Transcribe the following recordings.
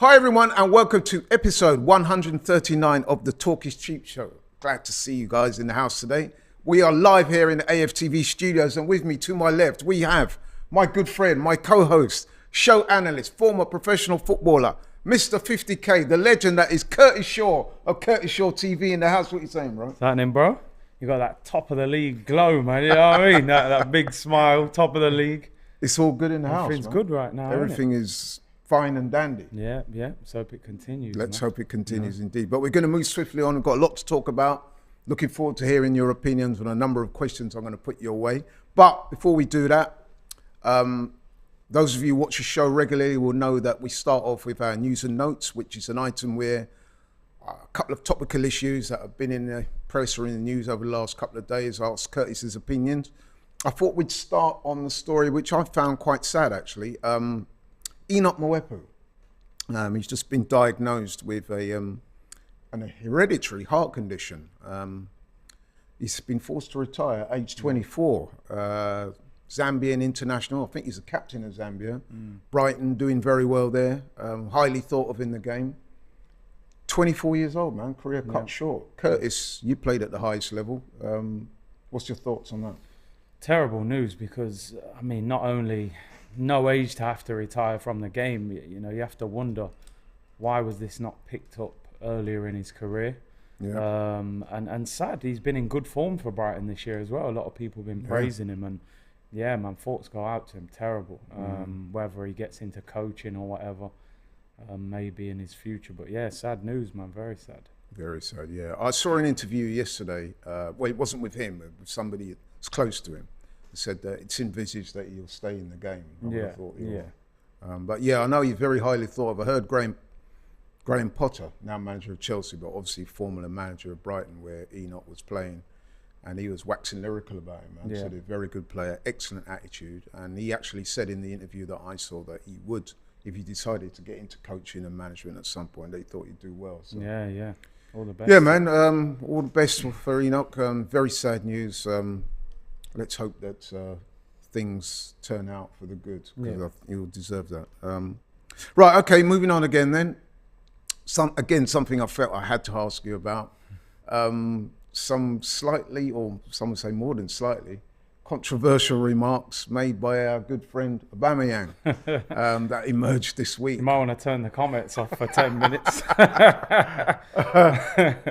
Hi everyone and welcome to episode 139 of the Talk is Cheap show. Glad to see you guys in the house today. We are live here in the AFTV studios and with me to my left we have my good friend, my co-host, show analyst, former professional footballer, Mr. 50k, the legend that is Curtis Shaw of Curtis Shaw TV in the house. What are you saying, bro? What's happening, bro? You got that top of the league glow, man. You know what I mean? That big smile, top of the league. It's all good in the house, Everything's good right now. Everything is fine and dandy. Yeah. Let's hope it continues. Let's hope it continues indeed. But we're going to move swiftly on. We've got a lot to talk about. Looking forward to hearing your opinions on a number of questions I'm going to put your way. But before we do that, those of you who watch the show regularly will know that we start off with our news and notes, which is an item where a couple of topical issues that have been in the press or in the news over the last couple of days. I asked Curtis's opinions. I thought we'd start on the story, which I found quite sad actually. Enock Mwepu. He's just been diagnosed with an hereditary heart condition. He's been forced to retire at age 24. Zambian international, I think he's the captain of Zambia. Brighton doing very well there, highly thought of in the game. 24 years old, man, career cut short. Curtis, you played at the highest level. What's your thoughts on that? Terrible news because, I mean, not only no age to have to retire from the game, you know, you have to wonder why was this not picked up earlier in his career. Yeah. And sad, he's been in good form for Brighton this year as well. A lot of people have been praising him and yeah, man, thoughts go out to him. Terrible. Whether he gets into coaching or whatever, maybe in his future. But yeah, sad news, man. Very sad. Very sad, yeah. I saw an interview yesterday. Well, it wasn't with him, it was somebody that's close to him. Who said that it's envisaged that he'll stay in the game. But yeah, I know he's very highly thought of. I heard Graham Potter, now manager of Chelsea, but obviously former manager of Brighton, where Enock was playing. And he was waxing lyrical about him, man. Said he's a very good player, excellent attitude. And he actually said in the interview that I saw that he would, if he decided to get into coaching and management at some point, they thought he'd do well. So. Yeah. All the best. Yeah, man. All the best for Enock. Very sad news. Let's hope that things turn out for the good, because he'll deserve that. Right, okay, moving on again then. Something I felt I had to ask you about. Some slightly, or some would say more than slightly, controversial remarks made by our good friend Aubameyang that emerged this week. You might want to turn the comments off for 10 minutes.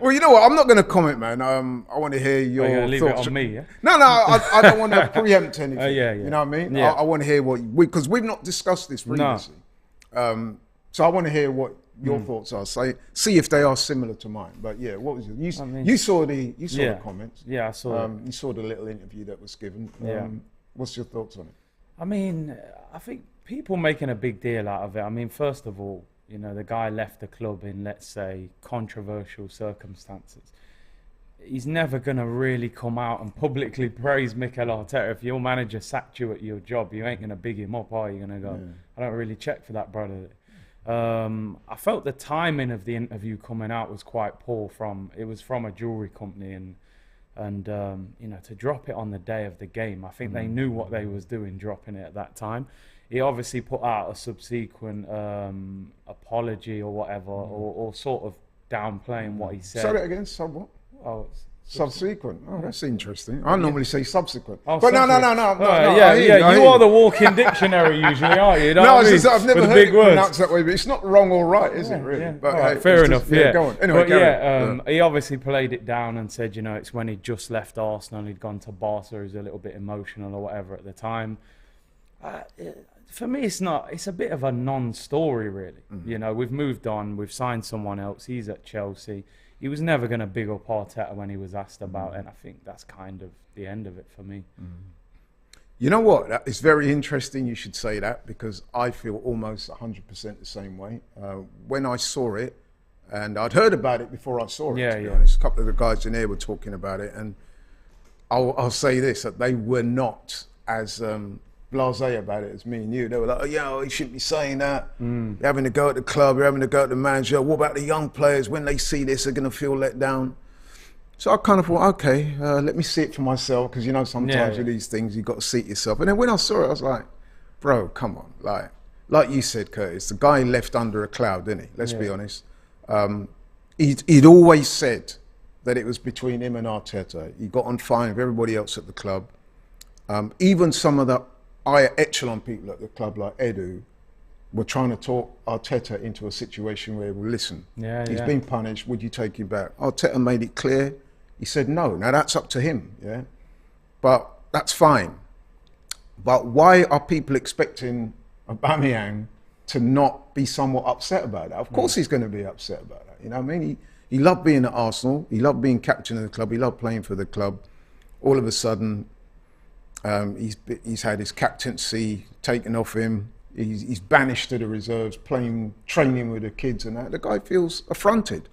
Well, you know what? I'm not going to comment, man. I want to hear your thoughts. Leave it on me, yeah? No, I don't want to preempt anything. Yeah. You know what I mean? Yeah. I want to hear what, because we've not discussed this previously. No. So I want to hear what your thoughts are. See if they are similar to mine. But yeah, what was it? You saw the comments. Yeah, I saw it. You saw the little interview that was given. What's your thoughts on it? I mean, I think people making a big deal out of it. I mean, first of all, you know, the guy left the club in, let's say, controversial circumstances. He's never going to really come out and publicly praise Mikel Arteta. If your manager sacked you at your job, you ain't going to big him up, are you? Going to go, I don't really check for that, brother. I felt the timing of the interview coming out was quite poor. It was from a jewellery company, and you know, to drop it on the day of the game, I think they knew what they was doing, dropping it at that time. He obviously put out a subsequent apology or whatever, or sort of downplaying what he said. Say that again, what? Oh, subsequent. Oh, that's interesting. I normally say subsequent. Oh, but no. You are the walking dictionary usually, aren't you? I've never heard it pronounced that way, but it's not wrong or right, is it really? Yeah. But right, fair enough. Go on. Anyway, he obviously played it down and said, you know, it's when he'd just left Arsenal, he'd gone to Barca, he was a little bit emotional or whatever at the time. For me, it's a bit of a non-story, really. You know, we've moved on, we've signed someone else, he's at Chelsea. He was never going to big up Arteta when he was asked about it, and I think that's kind of the end of it for me. You know what? It's very interesting you should say that, because I feel almost 100% the same way. When I saw it, and I'd heard about it before I saw it, to be honest. A couple of the guys in here were talking about it, and I'll say this, that they were not as blasé about it as me and you. They were like, oh, yeah, he shouldn't be saying that. You're having to go at the club, you're having to go at the manager. What about the young players? When they see this, they're going to feel let down. So I kind of thought, okay, let me see it for myself, because, you know, sometimes with these things, you've got to see it yourself. And then when I saw it, I was like, bro, come on. Like, like you said, Curtis, the guy left under a cloud, didn't he? Let's be honest. He'd always said that it was between him and Arteta. He got on fine with everybody else at the club. Even some of the higher echelon people at the club, like Edu, were trying to talk Arteta into a situation where, well, listen, he's been punished, would you take him back? Arteta made it clear. He said no. Now, that's up to him, yeah? But that's fine. But why are people expecting Aubameyang to not be somewhat upset about that? Of course he's going to be upset about that. You know what I mean? He loved being at Arsenal. He loved being captain of the club. He loved playing for the club. All of a sudden, he's had his captaincy taken off him. He's banished to the reserves, training with the kids and that. The guy feels affronted.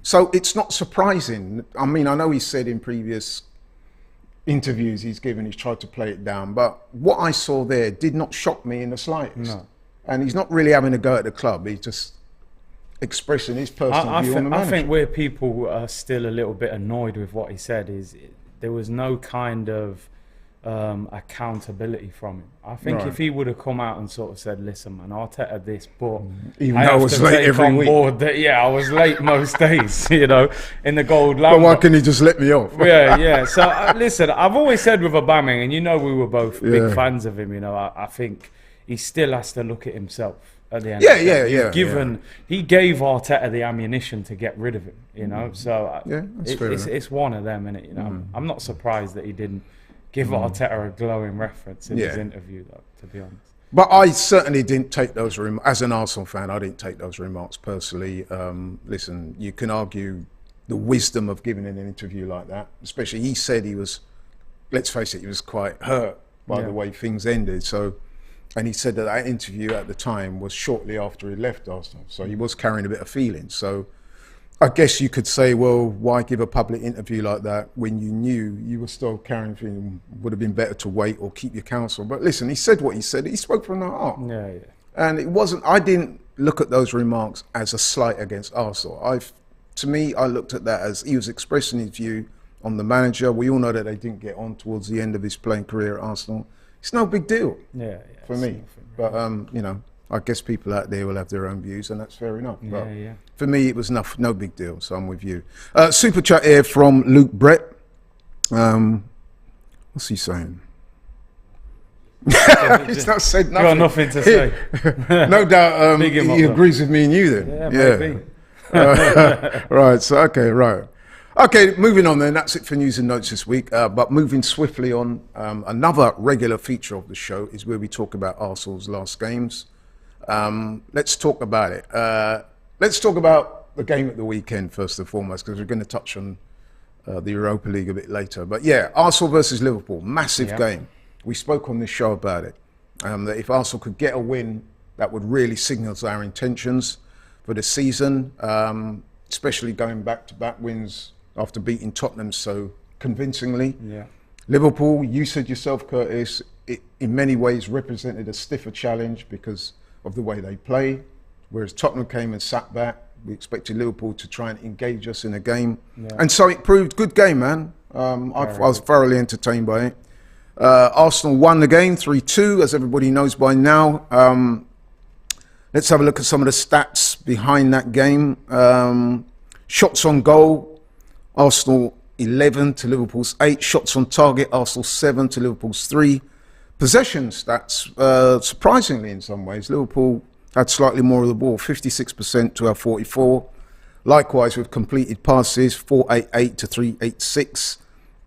So it's not surprising. I mean, I know he said in previous interviews he's tried to play it down, but what I saw there did not shock me in the slightest. No. And he's not really having a go at the club. He's just expressing his personal view on the manager. I think where people are still a little bit annoyed with what he said is there was no kind of accountability from him. I think if he would have come out and sort of said, listen, man, Arteta this, but even though I was late every week. I was late most days, you know, in the gold lamp. But why can he just let me off? Yeah. So listen, I've always said with Aubameyang, and you know we were both big fans of him, you know, I think he still has to look at himself at the end. He gave Arteta the ammunition to get rid of him, you know. So it's one of them, innit? You know, I'm not surprised that he didn't give Arteta a glowing reference in his interview, though, to be honest. But I certainly didn't take those remarks, as an Arsenal fan, I didn't take those remarks personally. Listen, you can argue the wisdom of giving an interview like that, especially he said he was, let's face it, he was quite hurt by the way things ended. So, and he said that interview at the time was shortly after he left Arsenal. So he was carrying a bit of feeling. So I guess you could say, well, why give a public interview like that when you knew you were still carrying feeling? Would have been better to wait or keep your counsel. But listen, he said what he said. He spoke from the heart. And it wasn't, I didn't look at those remarks as a slight against Arsenal. To me, I looked at that as he was expressing his view on the manager. We all know that they didn't get on towards the end of his playing career at Arsenal. It's no big deal for me. But, you know, I guess people out there will have their own views, and that's fair enough. But for me, it was no big deal, so I'm with you. Super chat here from Luke Brett. What's he saying? He's not said nothing. Got nothing to say. No doubt he agrees with me and you then. Maybe. Right, so okay, moving on then. That's it for news and notes this week. But moving swiftly on, another regular feature of the show is where we talk about Arsenal's last games. Let's talk about it. Let's talk about the game at the weekend first and foremost, because we're going to touch on the Europa League a bit later. But yeah, Arsenal versus Liverpool, massive game. We spoke on this show about it. That if Arsenal could get a win, that would really signal our intentions for the season, especially going back-to-back wins after beating Tottenham so convincingly. Liverpool, you said yourself, Curtis, it in many ways represented a stiffer challenge because of the way they play, whereas Tottenham came and sat back. We expected Liverpool to try and engage us in a game. And so it proved good game, man. I was thoroughly entertained by it. Arsenal won the game 3-2, as everybody knows by now. Let's have a look at some of the stats behind that game. Shots on goal, Arsenal 11 to Liverpool's 8. Shots on target, Arsenal 7 to Liverpool's 3. Possession stats, surprisingly in some ways, Liverpool had slightly more of the ball, 56% to our 44. Likewise with completed passes, 488 to 386.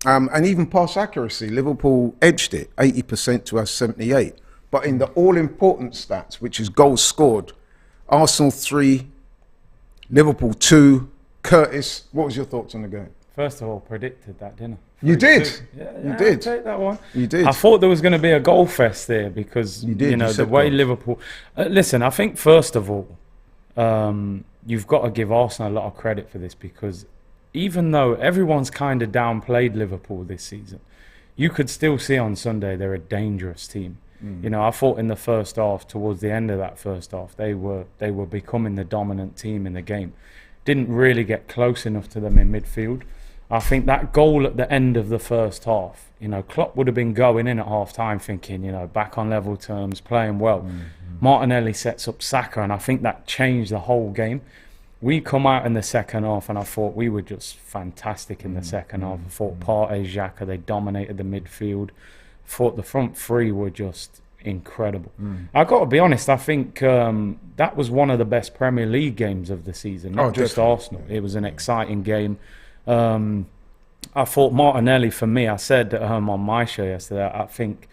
And even pass accuracy, Liverpool edged it, 80% to our 78. But in the all-important stats, which is goals scored, Arsenal 3, Liverpool 2. Curtis, what was your thoughts on the game? First of all, predicted that, didn't I? You did. You did. I'll take that one. You did. I thought there was going to be a goal fest there because you know the way Liverpool. Listen, I think first of all, you've got to give Arsenal a lot of credit for this, because even though everyone's kind of downplayed Liverpool this season, you could still see on Sunday they're a dangerous team. You know, I thought in the first half, towards the end of that first half, they were becoming the dominant team in the game. Didn't really get close enough to them in midfield. I think that goal at the end of the first half, you know, Klopp would have been going in at half time thinking, you know, back on level terms, playing well. Martinelli sets up Saka, and I think that changed the whole game. We come out in the second half, and I thought we were just fantastic in the second half. I thought Partey, Xhaka, they dominated the midfield. I thought the front three were just incredible. I got to be honest, I think that was one of the best Premier League games of the season, not just Arsenal. It was an exciting game. I thought Martinelli, for me, I said on my show yesterday, I think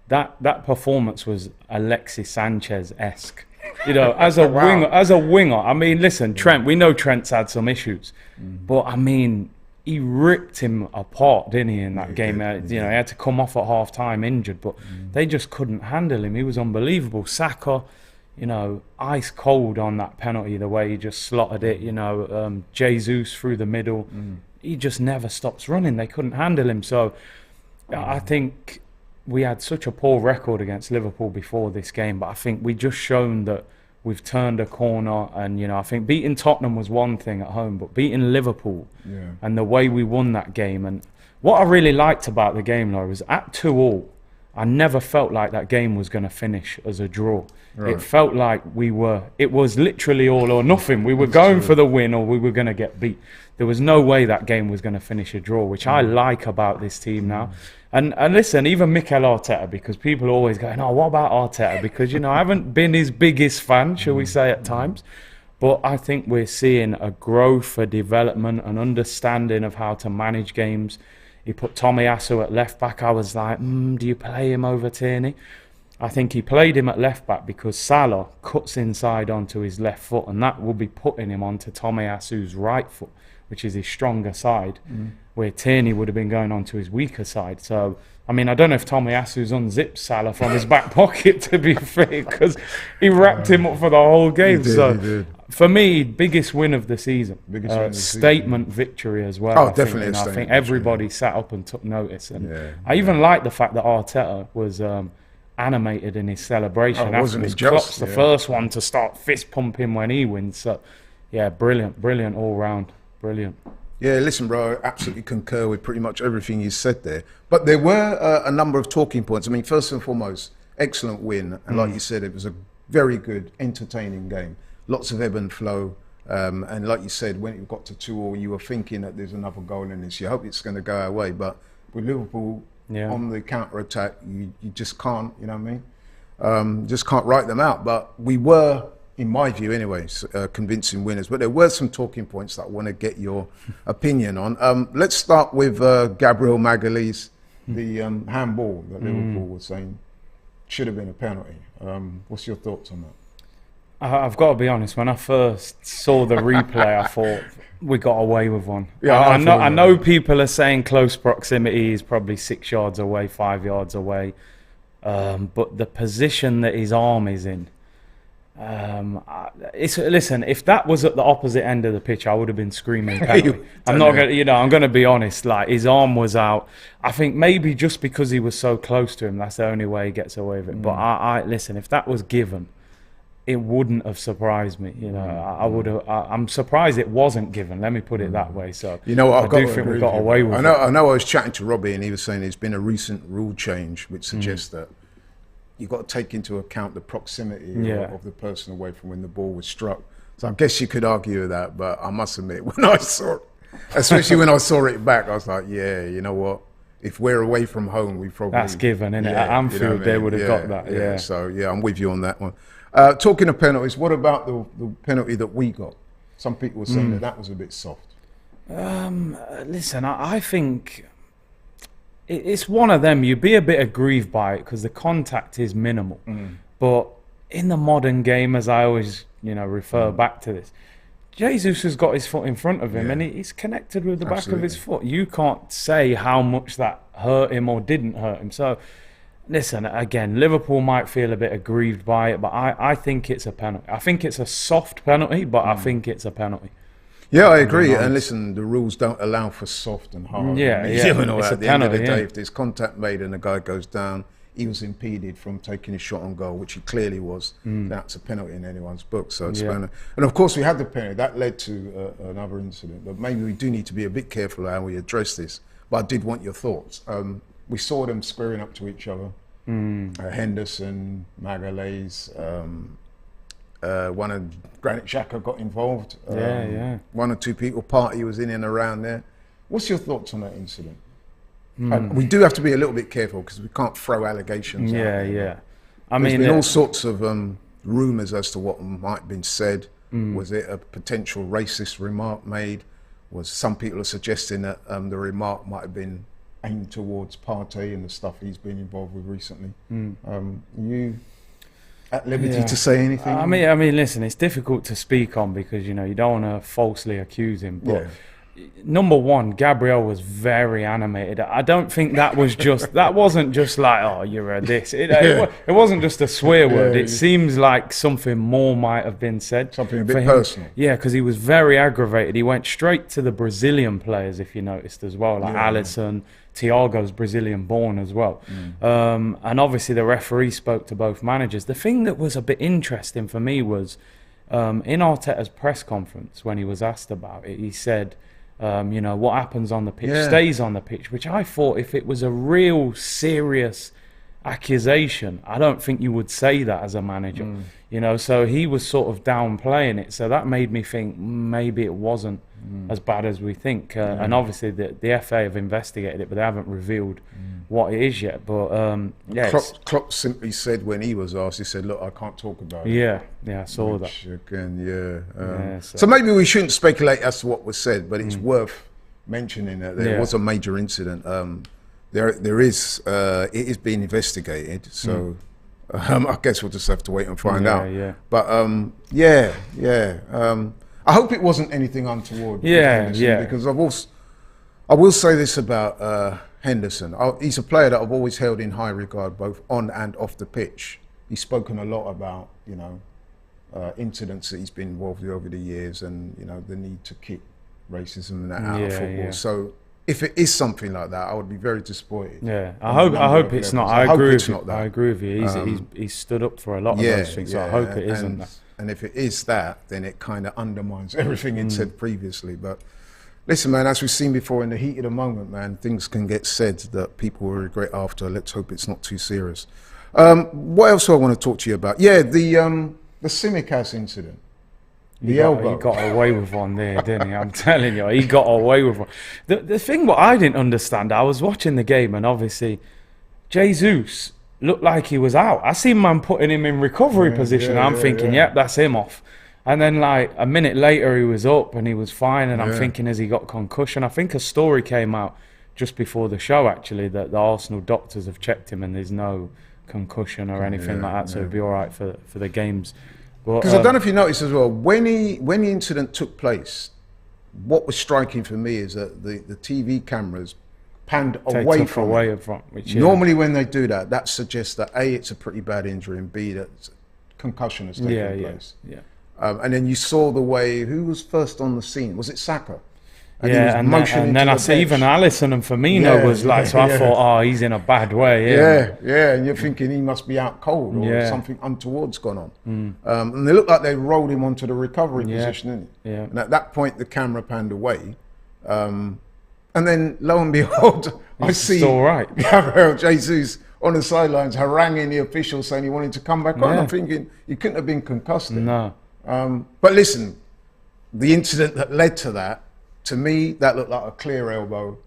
that performance was Alexis Sanchez-esque. You know, as a winger. I mean, listen, Trent. We know Trent's had some issues, but I mean, he ripped him apart, didn't he? In that game, you know, he had to come off at half time injured, but they just couldn't handle him. He was unbelievable. Saka, you know, ice cold on that penalty, the way he just slotted it. You know, Jesus through the middle. He just never stops running. They couldn't handle him. So, I think we had such a poor record against Liverpool before this game, but I think we just shown that we've turned a corner. And, you know, I think beating Tottenham was one thing at home, but beating Liverpool and the way we won that game. And what I really liked about the game, Laurie, was at 2-2, I never felt like that game was going to finish as a draw. It felt like it was literally all or nothing. We were going for the win or we were going to get beat. There was no way that game was going to finish a draw, which I like about this team now. And listen, even Mikel Arteta, because people are always going, oh, what about Arteta? Because, you know, I haven't been his biggest fan, shall we say, at times. But I think we're seeing a growth, a development, an understanding of how to manage games. He put Tomiyasu at left back. I was like, do you play him over Tierney? I think he played him at left back because Salah cuts inside onto his left foot, and that will be putting him onto Tomiyasu's right foot, which is his stronger side, where Tierney would have been going onto his weaker side. So, I mean, I don't know if Tomiyasu's unzipped Salah from his back pocket, to be fair, because he wrapped him up for the whole game. He did. For me, biggest win of the season. Statement victory as well. Oh, definitely. I think everybody sat up and took notice. And I even like the fact that Arteta was animated in his celebration. Wasn't he Klopp's the first one to start fist pumping when he wins. So, yeah, brilliant all round. Brilliant. Yeah, listen, bro, I absolutely concur with pretty much everything you said there. But there were a number of talking points. I mean, first and foremost, excellent win. And like you said, it was a very good, entertaining game. Lots of ebb and flow. And like you said, when it got to 2-2, you were thinking that there's another goal in this. You hope it's going to go our way. But with Liverpool on the counter-attack, you just can't, you know what I mean? Just can't write them out. But we were, in my view anyways, convincing winners. But there were some talking points that I want to get your opinion on. Let's start with Gabriel Magalhaes, the handball that Liverpool was saying should have been a penalty. What's your thoughts on that? I've got to be honest, when I first saw the replay, I thought we got away with one. Yeah, I know people are saying close proximity is probably 6 yards away, 5 yards away. But the position that his arm is in, listen, if that was at the opposite end of the pitch, I would have been screaming penalty. I'm going to be honest, like his arm was out. I think maybe just because he was so close to him, that's the only way he gets away with it. But I listen, if that was given, it wouldn't have surprised me. You know, I would have. I'm surprised it wasn't given. Let me put it that way. So, you know, I do think we got away with it. I know. I was chatting to Robbie, and he was saying there's been a recent rule change which suggests that you've got to take into account the proximity of the person away from when the ball was struck. So I guess you could argue with that, but I must admit, when I saw it, especially when I saw it back, I was like, yeah, you know what? If we're away from home, we probably... That's given, isn't it? At Anfield, you know what I mean? They would have got that, yeah. So, yeah, I'm with you on that one. Talking of penalties, what about the penalty that we got? Some people were saying that was a bit soft. Listen, I think it's one of them. You'd be a bit aggrieved by it because the contact is minimal. But in the modern game, as I always, refer back to this, Jesus has got his foot in front of him and he's connected with the back of his foot. You can't say how much that hurt him or didn't hurt him. So, listen, again, Liverpool might feel a bit aggrieved by it, but I think it's a penalty. I think it's a soft penalty, but I think it's a penalty. Yeah, I agree. And listen, the rules don't allow for soft and hard. Yeah. At the end of the day, if there's contact made and the guy goes down, he was impeded from taking a shot on goal, which he clearly was. That's a penalty in anyone's book. So it's and of course we had the penalty that led to another incident. But maybe we do need to be a bit careful how we address this. But I did want your thoughts. We saw them squaring up to each other. Henderson, Magalhaes, one of Granit Xhaka got involved. One or two people, Party was in and around there. What's your thoughts on that incident? We do have to be a little bit careful because we can't throw allegations out there. I mean, there's been all sorts of rumours as to what might have been said. Was it a potential racist remark made? Was some people are suggesting that the remark might have been aimed towards Partey and the stuff he's been involved with recently? You at liberty to say anything? I mean, listen, it's difficult to speak on because you don't want to falsely accuse him. But number one, Gabriel was very animated. I don't think that was just that wasn't just like, oh, you're a this. It wasn't just a swear word. It seems like something more might have been said. Something a bit personal. Yeah, because he was very aggravated. He went straight to the Brazilian players, if you noticed as well, like Alisson. Thiago's Brazilian born as well. And obviously the referee spoke to both managers. The thing that was a bit interesting for me was in Arteta's press conference when he was asked about it, he said, what happens on the pitch stays on the pitch, which I thought if it was a real serious accusation, I don't think you would say that as a manager. So he was sort of downplaying it. So that made me think maybe it wasn't as bad as we think. And obviously the FA have investigated it, but they haven't revealed what it is yet. But Klopp simply said when he was asked, he said, "Look, I can't talk about it." Yeah, I saw that. Again, so maybe we shouldn't speculate as to what was said, but it's worth mentioning that there was a major incident. There is it is being investigated, so I guess we'll just have to wait and find out. But I hope it wasn't anything untoward. Because I will say this about Henderson. He's a player that I've always held in high regard, both on and off the pitch. He's spoken a lot about incidents that he's been involved with over the years, and the need to keep racism and that out of football. So if it is something like that, I would be very disappointed. I hope it's not. I agree with you. He's stood up for a lot of those things. So I hope it isn't that. And if it is that, then it kind of undermines everything it said previously. But listen, man, as we've seen before, in the heat of the moment, man, things can get said that people will regret after. Let's hope it's not too serious. What else do I want to talk to you about? The Tsimikas incident. The elbow. He got away with one there, didn't he? I'm telling you, he got away with one. The thing what I didn't understand, I was watching the game and obviously Jesus looked like he was out. I seen man putting him in recovery position. I'm thinking, yep, that's him off. And then like a minute later he was up and he was fine, and I'm thinking, has he got concussion? I think a story came out just before the show actually that the Arsenal doctors have checked him and there's no concussion or anything like that, so it'll be all right for the games. Because I don't know if you noticed as well, when the incident took place, what was striking for me is that the TV cameras panned away from it. Normally when they do that, that suggests that A, it's a pretty bad injury, and B, that concussion has taken place. And then you saw the way, who was first on the scene? Was it Saka? And and then I see even Alisson and Firmino was like, so I thought, he's in a bad way. And you're thinking he must be out cold or something untoward's gone on. And they looked like they rolled him onto the recovery position, didn't it? And at that point, the camera panned away. And then, lo and behold, I see Gabriel Jesus on the sidelines haranguing the officials saying he wanted to come back on. I'm thinking, he couldn't have been concussed then. No. But listen, the incident that led to that, to me, that looked like a clear elbow.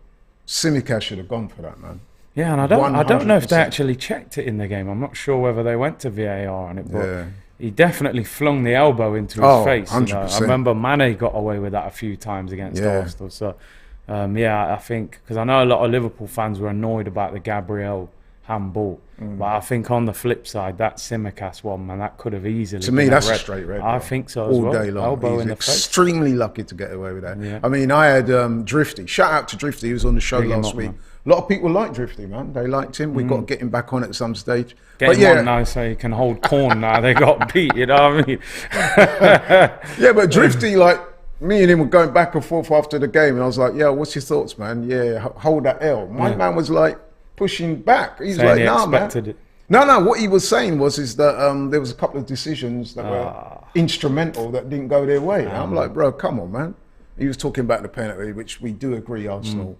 Tsimikas should have gone for that, man. Yeah, and I don't know if they actually checked it in the game. I'm not sure whether they went to VAR on it, but he definitely flung the elbow into his face. 100%. I remember Mane got away with that a few times against Arsenal. So, I think, because I know a lot of Liverpool fans were annoyed about the Gabriel handball, but I think on the flip side, that Tsimikas one, man, that could have easily to me been that's a a straight red. I think so as all well. Day long. Elbow He's in the face. Extremely lucky to get away with that. I mean, I had Drifty. Shout out to Drifty. He was on the show last week. Man. A lot of people like Drifty, man. They liked him. We've got to get him back on at some stage. Get him on now so he can hold corn now. They got beat, you know what I mean? But Drifty, like, me and him were going back and forth after the game, and I was like, what's your thoughts, man? Hold that L. My man was like pushing back. He's like, nah, man. No. What he was saying is that there was a couple of decisions that were instrumental that didn't go their way. I'm like, bro, come on, man. He was talking about the penalty, which we do agree Arsenal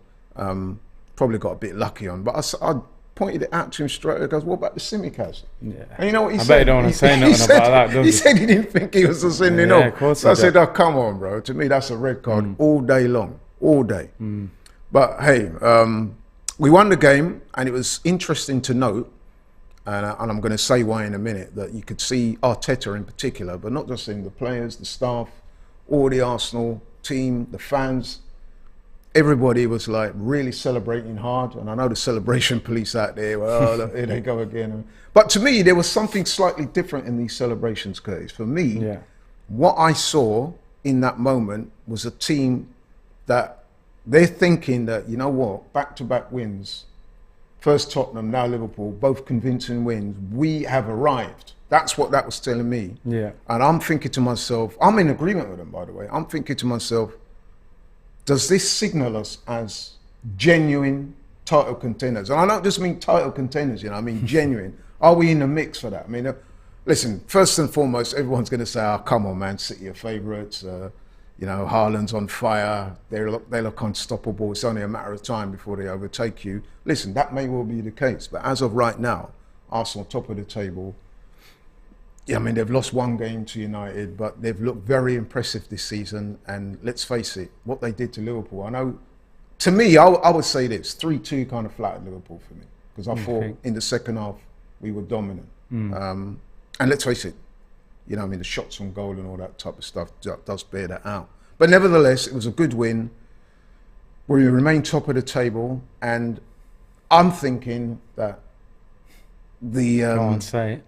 probably got a bit lucky on. But I pointed it out to him straight away. He goes, what about the Simicast? Yeah. And you know what he I said? bet you don't want to say nothing about that, He said he didn't think he was sending off. Of course so I said, oh, come on, bro. To me, that's a red card all day long. All day. But hey, we won the game, and it was interesting to note, and I'm going to say why in a minute, that you could see Arteta in particular, but not just him, the players, the staff, all the Arsenal team, the fans, everybody was like really celebrating hard. And I know the celebration police out there, well, look, here they go again. But to me, there was something slightly different in these celebrations, Curtis. For me, what I saw in that moment was a team that they're thinking that, you know what, back-to-back wins, first Tottenham, now Liverpool, both convincing wins, we have arrived. That's what that was telling me. Yeah. And I'm thinking to myself, I'm in agreement with them, by the way. I'm thinking to myself, does this signal us as genuine title contenders? And I don't just mean title contenders, you know, I mean genuine. Are we in the mix for that? I mean, listen, first and foremost, everyone's going to say, oh, come on, Man City are favourites. You know, Haaland's on fire. They look unstoppable. It's only a matter of time before they overtake you. Listen, that may well be the case. But as of right now, Arsenal top of the table. Yeah, I mean, they've lost one game to United, but they've looked very impressive this season. And let's face it, what they did to Liverpool, I know, to me, I would say this, 3-2 kind of flattered Liverpool for me. Because I thought in the second half, we were dominant. And let's face it, you know, I mean, the shots on goal and all that type of stuff does bear that out. But nevertheless, it was a good win. We remain top of the table. And I'm thinking that the... Go on, say it.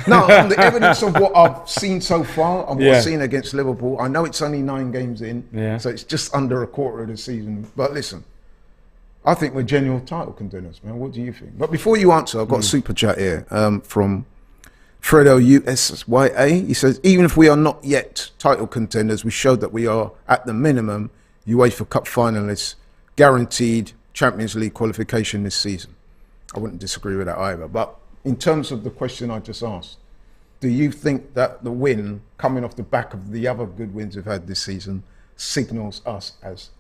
No, on the evidence of what I've seen so far and what I've seen against Liverpool, I know it's only 9 games in, so it's just under a quarter of the season. But listen, I think we're genuine title contenders, man. What do you think? But before you answer, I've got a super chat here from Fredo USYA. He says, even if we are not yet title contenders, we showed that we are, at the minimum, UEFA Cup finalists, guaranteed Champions League qualification this season. I wouldn't disagree with that either. But in terms of the question I just asked, do you think that the win coming off the back of the other good wins we've had this season signals us as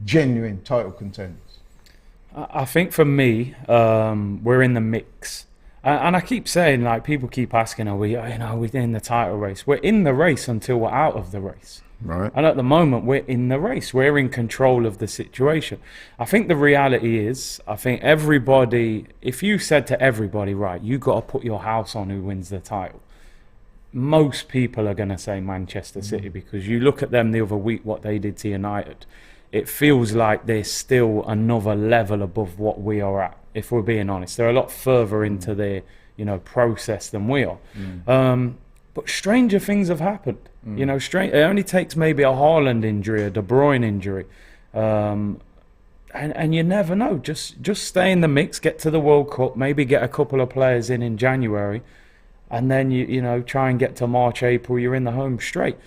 genuine title contenders? I think for me, we're in the mix. And I keep saying, like, people keep asking, are we in the title race? We're in the race until we're out of the race. Right. And at the moment, we're in the race. We're in control of the situation. I think the reality is, I think everybody, if you said to everybody, right, you got to put your house on who wins the title, most people are going to say Manchester City, because you look at them the other week, what they did to United. It feels like they're still another level above what we are at, if we're being honest. They're a lot further into their, process than we are. But stranger things have happened. It only takes maybe a Haaland injury, a De Bruyne injury. And you never know. Just stay in the mix, get to the World Cup, maybe get a couple of players in January, and then you try and get to March, April, you're in the home straight.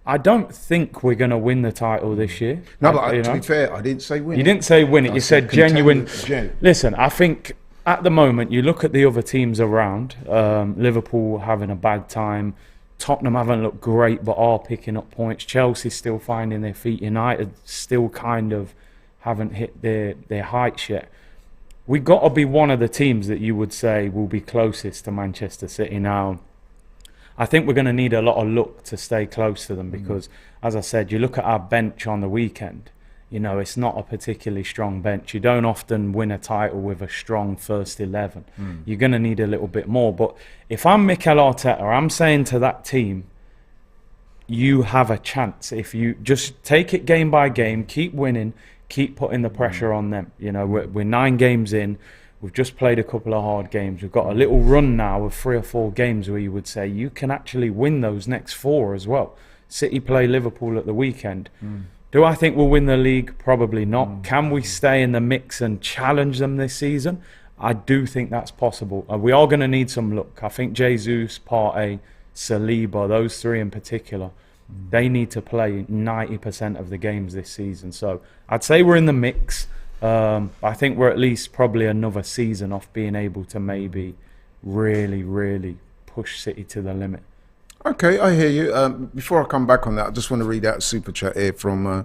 I don't think we're going to win the title this year. No, but to be fair, I didn't say win. You didn't say win it. You said genuine. Listen, I think at the moment, you look at the other teams around, Liverpool having a bad time, Tottenham haven't looked great but are picking up points, Chelsea still finding their feet, United still kind of haven't hit their heights yet. We've got to be one of the teams that you would say will be closest to Manchester City now. I think we're going to need a lot of luck to stay close to them because, as I said, you look at our bench on the weekend, it's not a particularly strong bench. You don't often win a title with a strong first 11. You're going to need a little bit more. But if I'm Mikel Arteta, I'm saying to that team, you have a chance. If you just take it game by game, keep winning, keep putting the pressure on them. We're 9 games in. We've just played a couple of hard games. We've got a little run now of 3 or 4 games where you would say you can actually win those next 4 as well. City play Liverpool at the weekend. Do I think we'll win the league? Probably not. Can we stay in the mix and challenge them this season? I do think that's possible. We are going to need some luck. I think Jesus, Partey, Saliba, those 3 in particular, they need to play 90% of the games this season. So I'd say we're in the mix. I think we're at least probably another season off being able to maybe really, really push City to the limit. Okay, I hear you. Before I come back on that, I just want to read out a super chat here from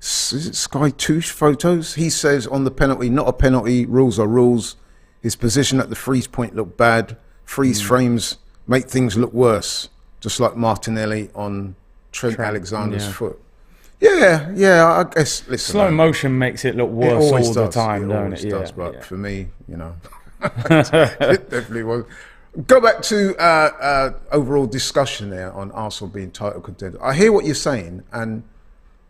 is it Sky Touche Photos? He says on the penalty, not a penalty, rules are rules. His position at the freeze point looked bad. Freeze frames make things look worse, just like Martinelli on Trent Alexander's foot. Yeah, I guess. Listen, slow motion makes it look worse all the time, don't it? It does, but for me, you know, it definitely was. Go back to overall discussion there on Arsenal being title contenders. I hear what you're saying, and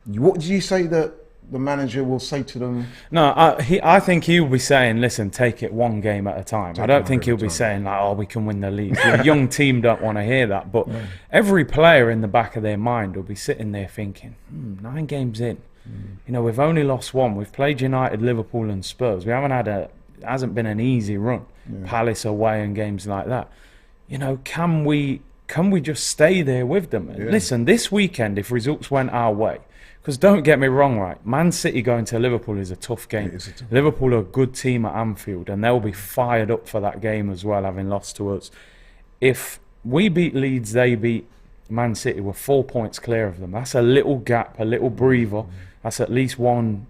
what did you say that the manager will say to them? No, I think he'll be saying, listen, take it one game at a time. I don't think he'll be saying, like, oh, we can win the league. Your young team don't want to hear that. But every player in the back of their mind will be sitting there thinking, 9 games in. You know, we've only lost 1. We've played United, Liverpool and Spurs. We haven't had it hasn't been an easy run. Palace away and games like that. You know, can we just stay there with them? Listen, this weekend, if results went our way, because don't get me wrong, right? Man City going to Liverpool is a tough game. Liverpool are a good team at Anfield, and they'll be fired up for that game as well, having lost to us. If we beat Leeds, they beat Man City, we're 4 points clear of them. That's a little gap, a little breather. That's at least one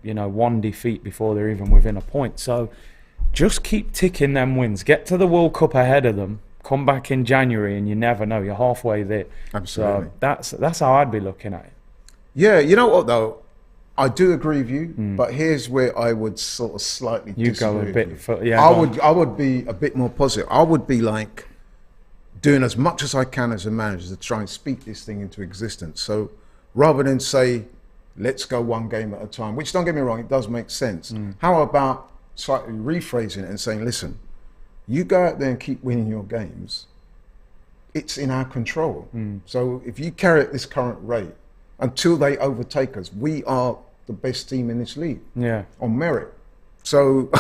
defeat before they're even within a point. So just keep ticking them wins. Get to the World Cup ahead of them. Come back in January, and you never know. You're halfway there. Absolutely. So that's how I'd be looking at it. Yeah, you know what though? I do agree with you, but here's where I would sort of slightly disagree. You go a bit I would be a bit more positive. I would be like doing as much as I can as a manager to try and speak this thing into existence. So rather than say, let's go one game at a time, which don't get me wrong, it does make sense. How about slightly rephrasing it and saying, listen, you go out there and keep winning your games. It's in our control. So if you carry at this current rate, until they overtake us, we are the best team in this league on merit. So,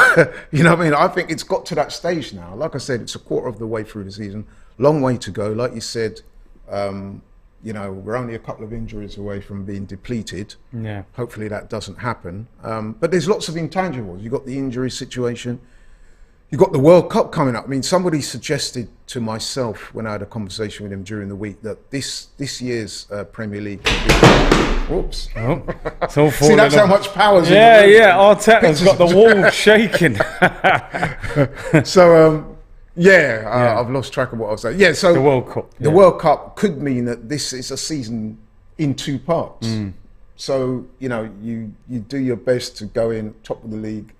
you know what I mean? I think it's got to that stage now. Like I said, it's a quarter of the way through the season. Long way to go. Like you said, you know, we're only a couple of injuries away from being depleted. Hopefully that doesn't happen. But there's lots of intangibles. You've got the injury situation. You've got the World Cup coming up. I mean, somebody suggested to myself when I had a conversation with him during the week that this year's Premier League could be... Whoops. Oh, it's all See, that's how much power's in the room. Yeah, Arteta's got the wall shaking. So, I've lost track of what I was saying. Yeah, so... The World Cup. The World Cup could mean that this is a season in 2 parts. So, you know, you do your best to go in top of the league.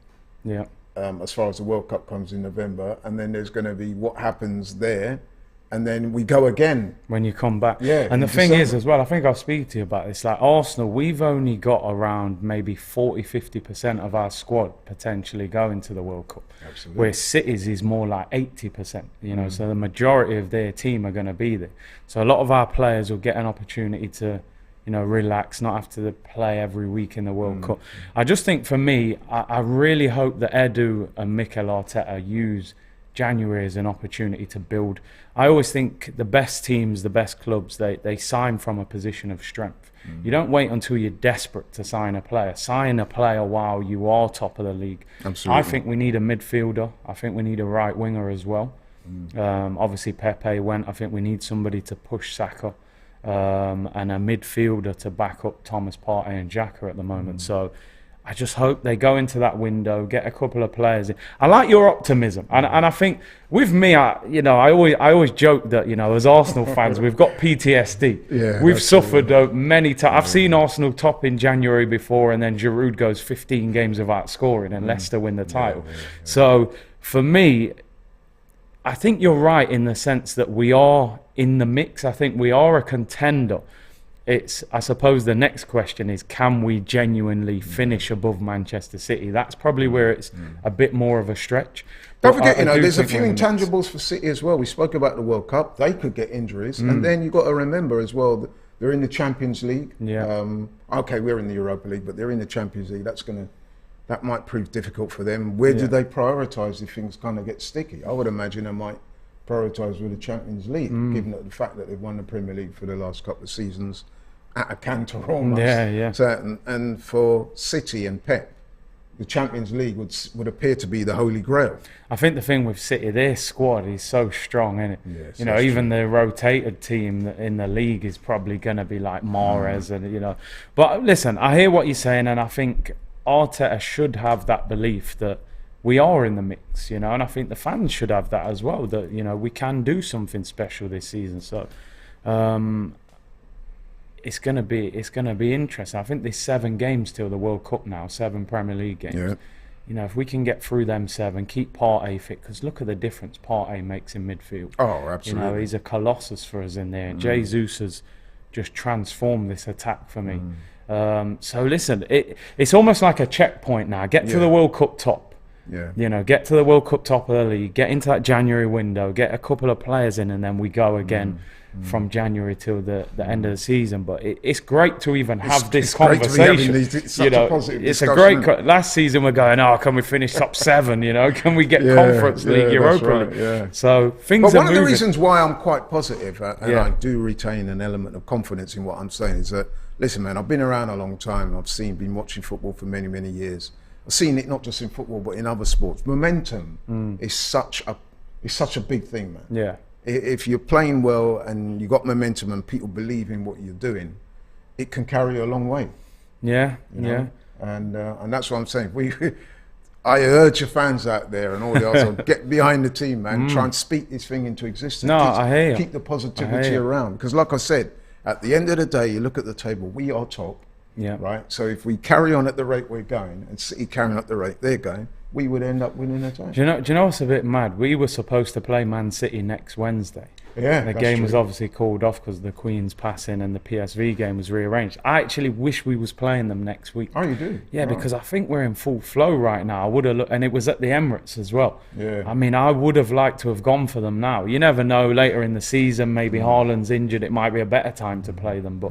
As far as the World Cup comes in November, and then there's going to be what happens there, and then we go again when you come back. And the thing is as well, I think I'll speak to you about this, like Arsenal, we've only got around maybe 40-50% of our squad potentially going to the World Cup. Where City's is more like 80%, you know, so the majority of their team are going to be there. So a lot of our players will get an opportunity to, you know, relax, not have to play every week in the World Cup. I just think for me, I really hope that Edu and Mikel Arteta use January as an opportunity to build. I always think the best teams, the best clubs, they sign from a position of strength. You don't wait until you're desperate to sign a player. Sign a player while you are top of the league. I think we need a midfielder. I think we need a right winger as well. Obviously Pepe went. I think we need somebody to push Saka. And a midfielder to back up Thomas Partey and Xhaka at the moment. So I just hope they go into that window, get a couple of players in. I like your optimism, and I think with me, I always joke that, you know, as Arsenal fans, we've got PTSD. We've suffered many times. I've seen Arsenal top in January before, and then Giroud goes 15 games without scoring, and Leicester win the title. So for me, I think you're right in the sense that we are in the mix. I think we are a contender. I suppose the next question is, can we genuinely finish above Manchester City? That's probably where it's a bit more of a stretch. Don't forget, you know, there's a few intangibles for City as well. We spoke about the World Cup. They could get injuries. And then you've got to remember as well that they're in the Champions League. Okay, we're in the Europa League, but they're in the Champions League. That might prove difficult for them. Where do they prioritise if things kind of get sticky? I would imagine they might prioritise with the Champions League, given the fact that they've won the Premier League for the last couple of seasons at a canter almost. So, and for City and Pep, the Champions League would appear to be the holy grail. I think the thing with City, their squad is so strong, isn't it? Yes, you know, even the rotated team in the league is probably going to be like Mahrez and, you know. But listen, I hear what you're saying, and I think Arteta should have that belief that we are in the mix, you know, and I think the fans should have that as well, that, you know, we can do something special this season. So it's gonna be interesting. I think there's 7 games till the World Cup now, 7 Premier League games. Yeah. You know, if we can get through them 7, keep Partey fit, because look at the difference Partey makes in midfield. Oh, absolutely. You know, he's a colossus for us in there. Jesus has just transformed this attack for me. So listen, it's almost like a checkpoint now. Get to the World Cup top. Yeah. You know, get to the World Cup top of the league, get into that January window, get a couple of players in, and then we go again from January till the end of the season. But it's great to even have this conversation. You know, it's a great. Last season we're going, oh, can we finish top 7? You know, can we get Conference League, Europa League? Yeah. So things are moving. One of the reasons why I'm quite positive, and I do retain an element of confidence in what I'm saying, is that, listen, man, I've been around a long time. I've been watching football for many, many years. I've seen it not just in football but in other sports. Momentum is such a big thing, man. Yeah. If you're playing well and you got momentum and people believe in what you're doing, it can carry you a long way. Yeah, you know? And that's what I'm saying. I urge your fans out there and all the others, get behind the team, man. Try and speak this thing into existence. No, I hear you. Keep the positivity around, because, like I said, at the end of the day, you look at the table. We are top. Yeah. Right. So if we carry on at the rate we're going, and City carrying at the rate they're going, we would end up winning the title. Do you know what's a bit mad? We were supposed to play Man City next Wednesday. Yeah. The game was obviously called off because of the Queen's passing, and the PSV game was rearranged. I actually wish we was playing them next week. Oh, you do? Yeah, because I think we're in full flow right now. I would have and it was at the Emirates as well. Yeah. I mean, I would have liked to have gone for them now. You never know, later in the season, maybe Haaland's injured, it might be a better time to play them, but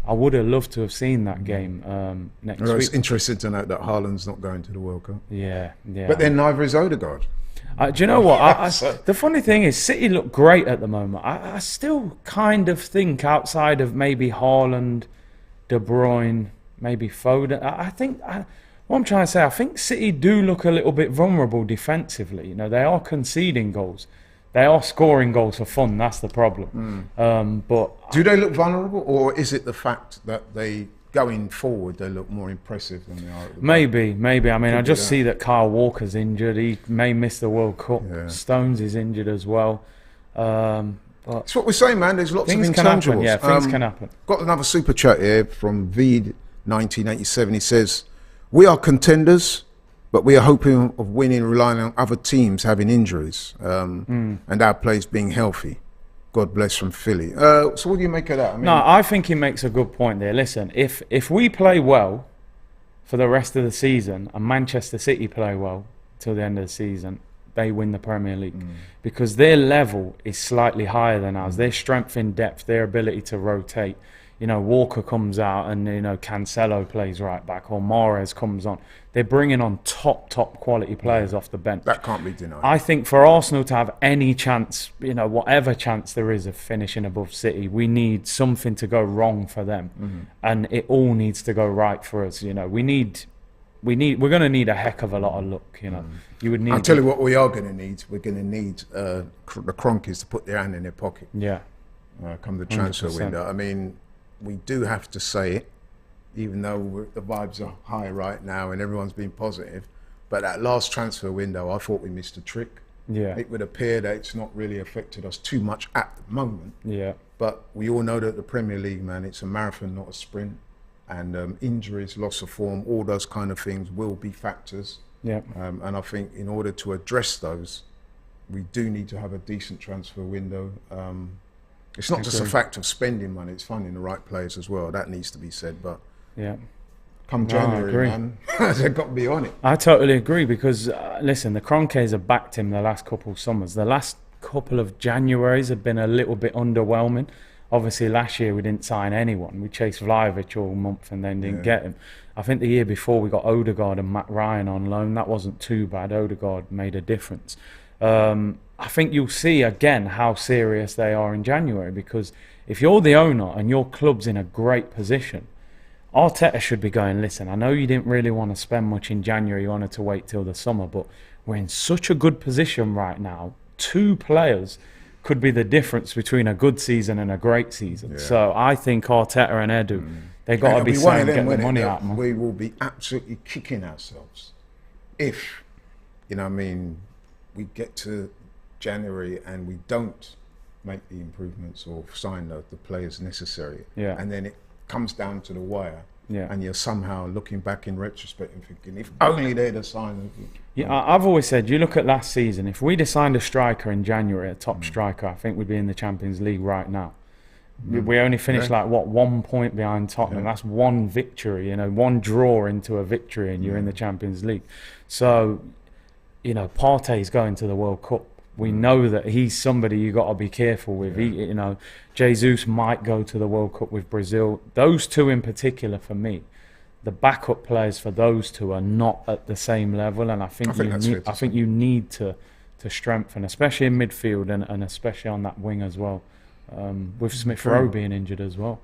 I would have loved to have seen that game next week. It's interesting to note that Haaland's not going to the World Cup. Yeah. But then neither is Odegaard. Do you know what? The funny thing is, City look great at the moment. I still kind of think, outside of maybe Haaland, De Bruyne, maybe Foden, what I'm trying to say, I think City do look a little bit vulnerable defensively. You know, they are conceding goals. They are scoring goals for fun. That's the problem. But do they look vulnerable, or is it the fact that they, going forward, they look more impressive than they are at the Maybe. I mean, I just see that Kyle Walker's injured. He may miss the World Cup. Yeah. Stones is injured as well. But that's what we're saying, man. There's lots of intangibles. Happen. Yeah, things can happen. Got another super chat here from V1987. He says, "We are contenders, but we are hoping of winning, relying on other teams having injuries and our players being healthy. God bless, from Philly." So what do you make of that? I mean, no, I think he makes a good point there. Listen, if we play well for the rest of the season and Manchester City play well till the end of the season, they win the Premier League because their level is slightly higher than ours. Their strength in depth, their ability to rotate. You know, Walker comes out and, you know, Cancelo plays right back, or Mahrez comes on. They're bringing on top quality players off the bench. That can't be denied. I think for Arsenal to have any chance, you know, whatever chance there is of finishing above City, we need something to go wrong for them. And it all needs to go right for us. You know, we're going to need a heck of a lot of luck, you know. You would need. I'll tell you what we are going to need. We're going to need the Kroenkes to put their hand in their pocket. Yeah. Come the transfer 100%. window. I mean, we do have to say it, even though the vibes are high right now and everyone's been positive. But that last transfer window, I thought we missed a trick. Yeah. It would appear that it's not really affected us too much at the moment. Yeah. But we all know that the Premier League, man, it's a marathon, not a sprint. And injuries, loss of form, all those kind of things will be factors. Yeah. And I think in order to address those, we do need to have a decent transfer window. It's not just a fact of spending money, it's finding the right players as well. That needs to be said. But yeah, come January, man, they've got to be on it. I totally agree because, listen, the Kroenkes have backed him the last couple of summers. The last couple of Januaries have been a little bit underwhelming. Obviously, last year we didn't sign anyone. We chased Vlahovic all month and then didn't get him. I think the year before we got Odegaard and Matt Ryan on loan. That wasn't too bad. Odegaard made a difference. I think you'll see again how serious they are in January, because if you're the owner and your club's in a great position, Arteta should be going, listen, I know you didn't really want to spend much in January, you wanted to wait till the summer, but we're in such a good position right now. 2 players could be the difference between a good season and a great season. Yeah. So I think Arteta and Edu, they got to be saying, get the money out, man. We will be absolutely kicking ourselves if, you know what I mean, we get to January and we don't make the improvements or sign the players necessary. Yeah. And then it comes down to the wire. Yeah. And you're somehow looking back in retrospect and thinking, if only they'd have signed. Yeah, I've always said, you look at last season, if we'd have signed a striker in January, a top striker, I think we'd be in the Champions League right now. We only finished 1 point behind Tottenham. That's one victory, you know, one draw into a victory and you're in the Champions League. So, you know, Partey's going to the World Cup. We know that he's somebody you got to be careful with. He, you know, Jesus might go to the World Cup with Brazil. Those 2 in particular, for me, the backup players for those 2 are not at the same level, and I think you need to strengthen, especially in midfield and especially on that wing as well, with Smith Rowe being injured as well.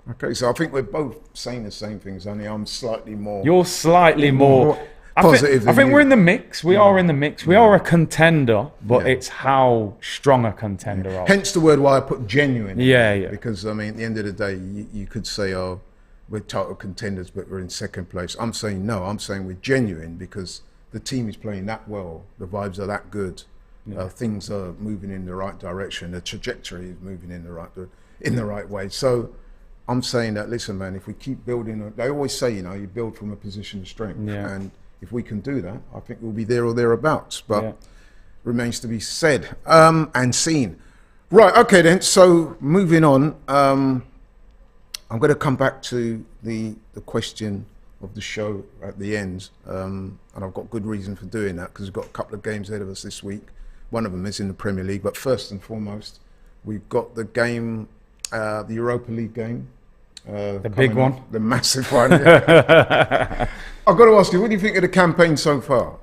Okay, so I think we're both saying the same things. Only I'm slightly more. You're slightly more. I think we're in the mix. We are in the mix. We are a contender, but it's how strong a contender are. Hence the word why I put genuine. Yeah. Because, I mean, at the end of the day, you could say, oh, we're title contenders, but we're in second place. I'm saying no. I'm saying we're genuine because the team is playing that well. The vibes are that good. Things are moving in the right direction. The trajectory is moving in the right way. So I'm saying that, listen, man, if we keep building, they always say, you know, you build from a position of strength. Yeah. And if we can do that, I think we'll be there or thereabouts. But remains to be said and seen. Right, okay then. So moving on, I'm going to come back to the question of the show at the end. And I've got good reason for doing that because we've got a couple of games ahead of us this week. One of them is in the Premier League. But first and foremost, we've got the game, the Europa League game. The big one. The massive one. I've got to ask you, what do you think of the campaign so far?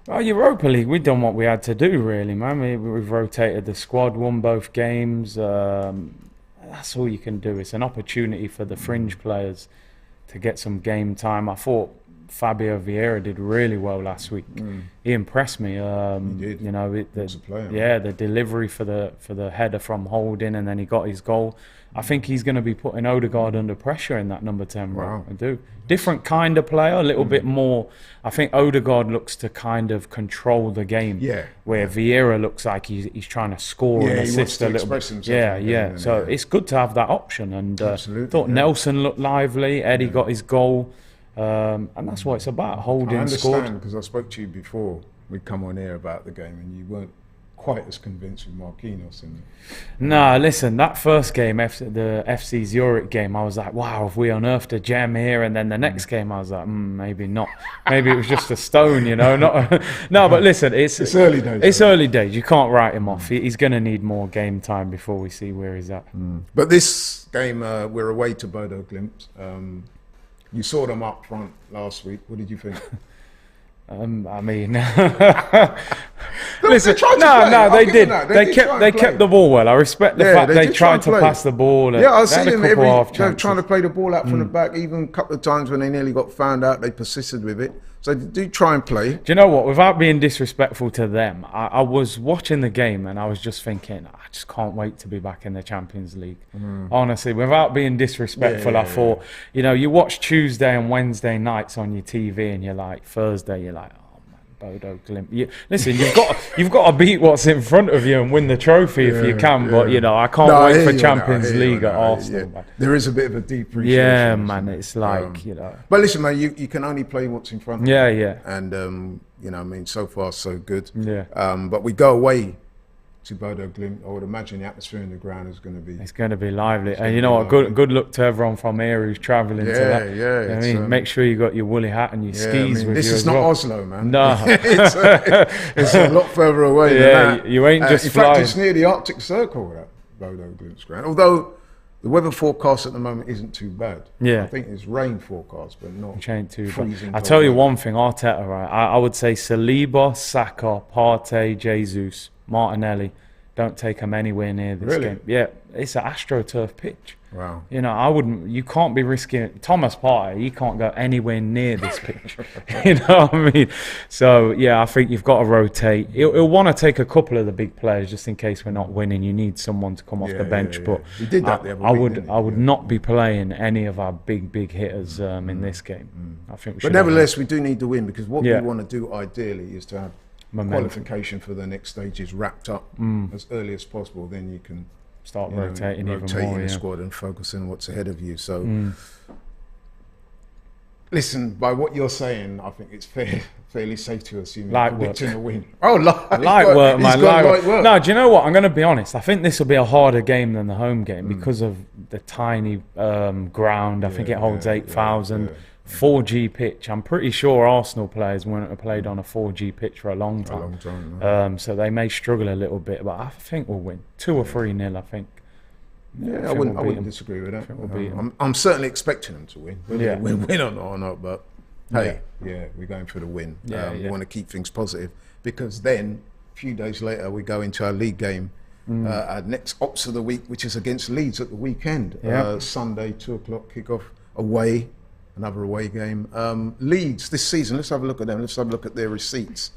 Well, Europa League, we've done what we had to do, really, man. We've rotated the squad, won both games. That's all you can do. It's an opportunity for the fringe players to get some game time. I thought Fabio Vieira did really well last week. He impressed me. He did. You know, the delivery for the header from holding, and then he got his goal. I think he's going to be putting Odegaard under pressure in that number 10 role. Wow. I do. Different kind of player, a little bit more. I think Odegaard looks to kind of control the game. Yeah. Where Vieira looks like he's trying to score and assist a little bit. Yeah. So it's good to have that option. And thought Nelson looked lively. Eddie got his goal. And that's what it's about. Holding, I understand scored. because I spoke to you before we come on air about the game and you weren't quite as convinced with Marquinhos. No, listen, that first game, the FC Zurich game, I was like, wow, have we unearthed a gem here? And then the next game, I was like, maybe not. Maybe it was just a stone, you know. No, but listen, it's early days. It's early days. You can't write him off. He's going to need more game time before we see where he's at. But this game, we're away to Bodo Glimt. You saw them up front last week. What did you think? I mean, listen, they did. They kept the ball well. I respect the fact they tried to pass the ball. Yeah, I see them they're trying to play the ball out from the back. Even a couple of times when they nearly got found out, they persisted with it. So they do try and play. Do you know what? Without being disrespectful to them, I was watching the game and I was just thinking, I just can't wait to be back in the Champions League. Honestly, without being disrespectful, I thought, you know, you watch Tuesday and Wednesday nights on your TV and you're like, Thursday, you're like, Bodo Glimt. Listen, you've got to beat what's in front of you and win the trophy if you can. But you know, I can't wait for Champions League at Arsenal. Man. There is a bit of a depreciation. Yeah, man. It's like you know. But listen, man, you can only play what's in front of you. Yeah. And you know, I mean, so far so good. Yeah. But we go away to Bodo Glimt. I would imagine the atmosphere in the ground is going to be. It's going to be lively, and you know what? Good luck to everyone from here who's travelling to that. Yeah. I mean, make sure you got your woolly hat and your skis with this you. This is not Oslo, man. No, it's a lot further away. Yeah, than that. You ain't just flying. In fact, it's near the Arctic Circle, that Bodo Glimt's ground. Although the weather forecast at the moment isn't too bad. Yeah, I think it's rain forecast, but not. Which ain't too bad. I tell you one thing, Arteta, right? I would say Saliba, Saka, Partey, Jesus, Martinelli. don't take them anywhere near this game. Yeah, it's an AstroTurf pitch. Wow. You know, you can't be risking it. Thomas Partey, he can't go anywhere near this pitch. You know what I mean? So, yeah, I think you've got to rotate. He'll want to take a couple of the big players just in case we're not winning. You need someone to come off the bench. But he did that the other week, I would not be playing any of our big hitters in this game. I think we should. But nevertheless, we do need to win, because what we want to do ideally is to have qualification for the next stages wrapped up as early as possible. Then you can start rotating even more, the squad and focusing on what's ahead of you. So, listen, by what you're saying, I think it's fairly safe to assume you're predicting a win. Oh, light work, man. Light work. No, do you know what? I'm going to be honest. I think this will be a harder game than the home game because of the tiny ground. I think it holds 8,000. 4G pitch. I'm pretty sure Arsenal players wouldn't have played on a 4G pitch for a long time. So they may struggle a little bit, but I think we'll win 2 or 3-0. I think. Yeah, I wouldn't disagree with that. I'm certainly expecting them to win. Whether we win or not, but hey, we're going for the win. We want to keep things positive, because then a few days later we go into our league game, our next ops of the week, which is against Leeds at the weekend. Sunday, 2:00 kickoff away. Another away game. Leeds this season, let's have a look at them. Let's have a look at their receipts.